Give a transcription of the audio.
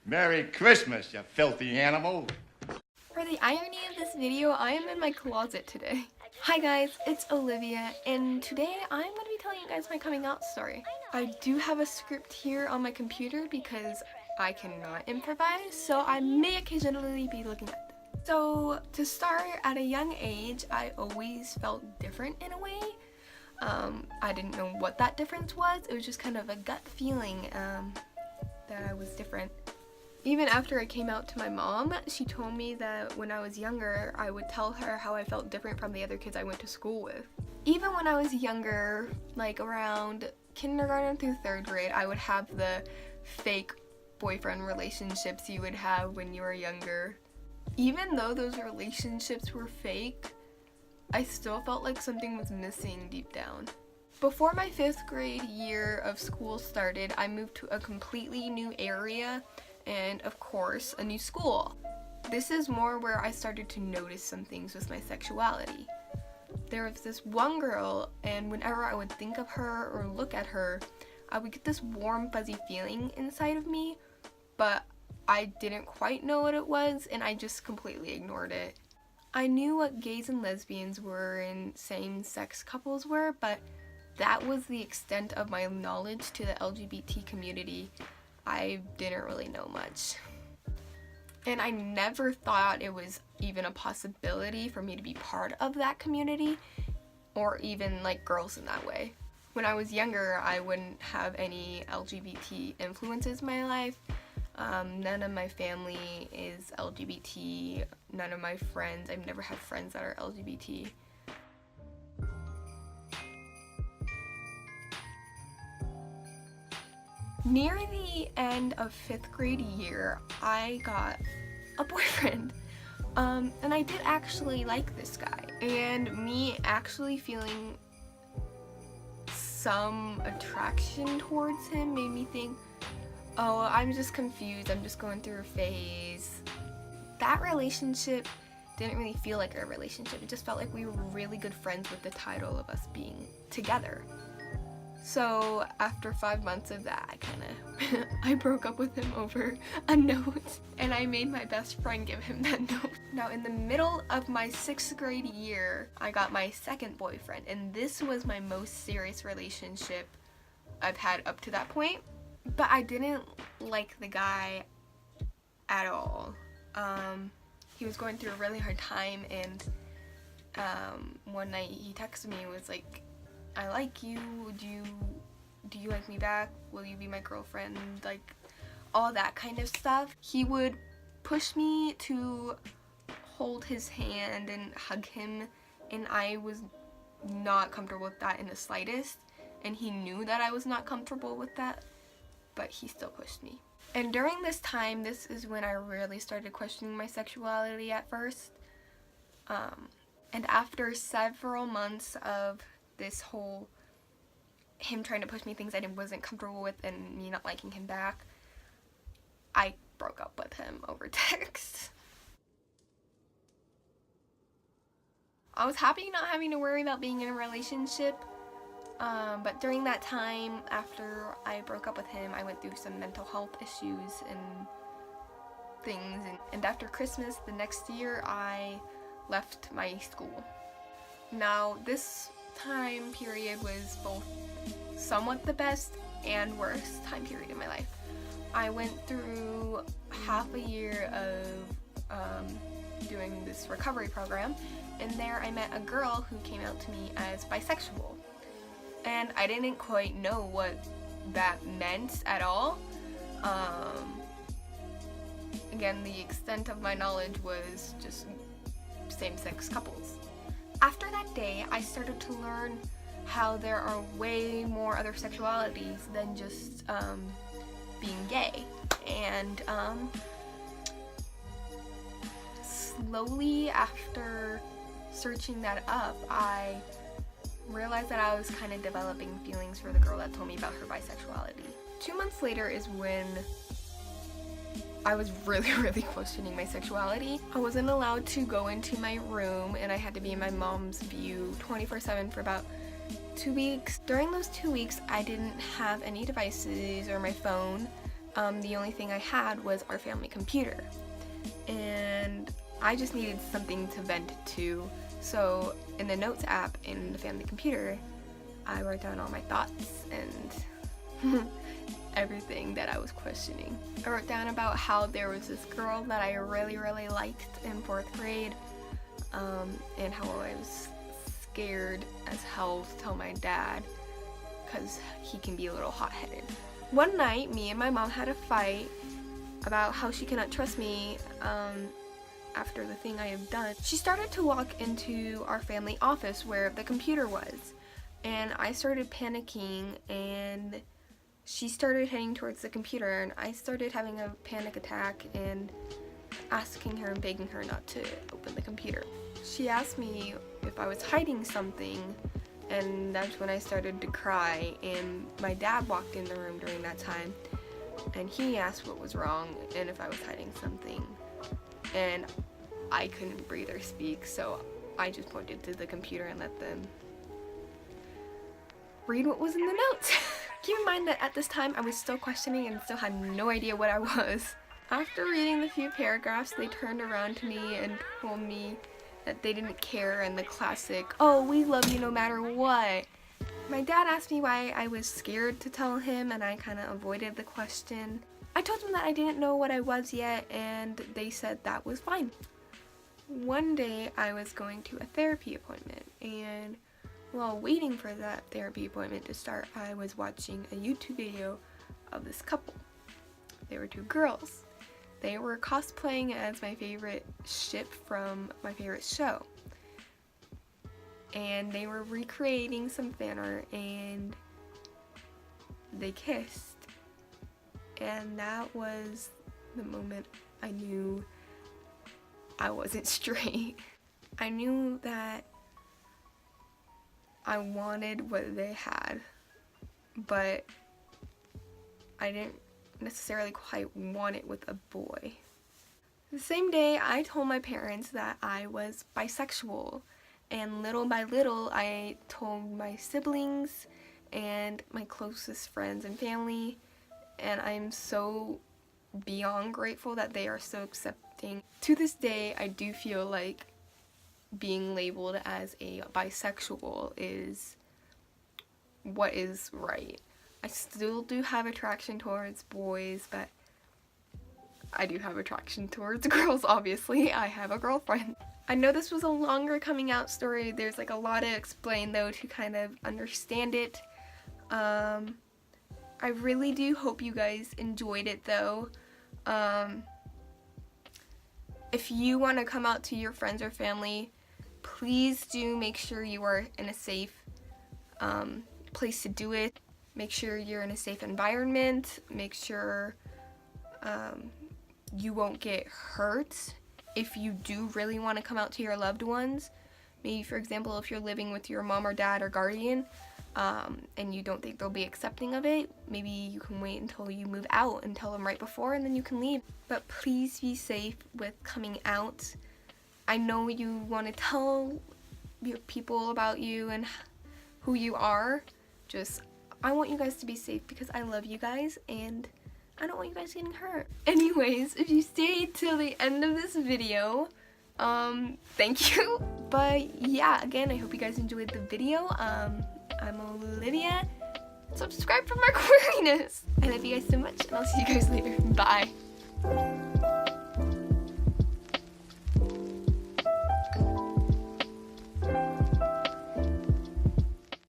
Merry Christmas, you filthy animal. For the irony of this video, I am in my closet today. Hi guys, it's Olivia, and today I'm going to be telling you guys my coming out story. I do have a script here on my computer because I cannot improvise, so I may occasionally be looking at them. So to start, at a young age, I always felt different in a way. I didn't know what that difference was. It was just kind of a gut feeling that I was different. Even after I came out to my mom, she told me that when I was younger, I would tell her how I felt different from the other kids I went to school with. Even when I was younger, like around kindergarten through 3rd grade, I would have the fake boyfriend relationships you would have when you were younger. Even though those relationships were fake, I still felt like something was missing deep down. Before my 5th grade year of school started, I moved to a completely new area and, of course, a new school. This is more where I started to notice some things with my sexuality. There was this one girl, and whenever I would think of her or look at her, I would get this warm, fuzzy feeling inside of me, but I didn't quite know what it was, and I just completely ignored it. I knew what gays and lesbians were and same-sex couples were, but that was the extent of my knowledge to the LGBT community. I didn't really know much. And I never thought it was even a possibility for me to be part of that community, or even like girls in that way. When I was younger, I wouldn't have any LGBT influences in my life. None of my family is LGBT, none of my friends, I've never had friends that are LGBT. Near the end of 5th grade year, I got a boyfriend. And I did actually like this guy. And me actually feeling some attraction towards him made me think, oh, I'm just confused, I'm just going through a phase. That relationship didn't really feel like a relationship. It just felt like we were really good friends with the title of us being together. So after 5 months of that, I broke up with him over a note, and I made my best friend give him that note. Now in the middle of my 6th grade year, I got my 2nd boyfriend, and this was my most serious relationship I've had up to that point. But I didn't like the guy at all. He was going through a really hard time, and one night he texted me and was like, I like you, do you like me back, will you be my girlfriend, like all that kind of stuff. He would push me to hold his hand and hug him, and I was not comfortable with that in the slightest, and he knew that I was not comfortable with that, but he still pushed me. And during this time, this is when I really started questioning my sexuality at first, and after several months of this whole him trying to push me things I wasn't comfortable with and me not liking him back, I broke up with him over text. I was happy not having to worry about being in a relationship, but during that time after I broke up with him, I went through some mental health issues and things, and after Christmas the next year I left my school. Now this time period was both somewhat the best and worst time period in my life. I went through half a year of doing this recovery program, and there I met a girl who came out to me as bisexual, and I didn't quite know what that meant at all. Again, the extent of my knowledge was just same-sex couples. After that day, I started to learn how there are way more other sexualities than just being gay. And slowly after searching that up, I realized that I was kind of developing feelings for the girl that told me about her bisexuality. 2 months later is when I was really questioning my sexuality. I wasn't allowed to go into my room, and I had to be in my mom's view 24/7 for about 2 weeks. During those 2 weeks, I didn't have any devices or my phone, The only thing I had was our family computer, and I just needed something to vent to. So in the notes app in the family computer, I wrote down all my thoughts and everything that I was questioning. I wrote down about how there was this girl that I really liked in 4th grade, and how I was scared as hell to tell my dad because he can be a little hot-headed. One night, me and my mom had a fight about how she cannot trust me after the thing I have done. She started to walk into our family office where the computer was, and I started panicking, and she started heading towards the computer, and I started having a panic attack and asking her and begging her not to open the computer. She asked me if I was hiding something, and that's when I started to cry, and my dad walked in the room during that time, and he asked what was wrong and if I was hiding something, and I couldn't breathe or speak, so I just pointed to the computer and let them read what was in the notes. Keep in mind that at this time I was still questioning and still had no idea what I was. After reading the few paragraphs, they turned around to me and told me that they didn't care, and the classic, "Oh, we love you no matter what." My dad asked me why I was scared to tell him, and I kind of avoided the question. I told them that I didn't know what I was yet, and they said that was fine. One day I was going to a therapy appointment, and while waiting for that therapy appointment to start, I was watching a YouTube video of this couple. They were 2 girls. They were cosplaying as my favorite ship from my favorite show. And they were recreating some fan art, and they kissed. And that was the moment I knew I wasn't straight. I knew that I wanted what they had, but I didn't necessarily quite want it with a boy. The same day, I told my parents that I was bisexual, and little by little I told my siblings and my closest friends and family, and I'm so beyond grateful that they are so accepting. To this day, I do feel like being labeled as a bisexual is what is right. I still do have attraction towards boys, but I do have attraction towards girls, obviously. I have a girlfriend. I know this was a longer coming out story. There's like a lot to explain though to kind of understand it. I really do hope you guys enjoyed it though. If you want to come out to your friends or family, please do make sure you are in a safe place to do it. Make sure you're in a safe environment. Make sure you won't get hurt. If you do really want to come out to your loved ones, maybe for example if you're living with your mom or dad or guardian, and you don't think they'll be accepting of it, maybe you can wait until you move out and tell them right before, and then you can leave. But please be safe with coming out. I know you want to tell your people about you and who you are. Just, I want you guys to be safe because I love you guys and I don't want you guys getting hurt. Anyways, if you stayed till the end of this video, thank you. But yeah, again, I hope you guys enjoyed the video. I'm Olivia. Subscribe for more queeriness. I love you guys so much, and I'll see you guys later. Bye.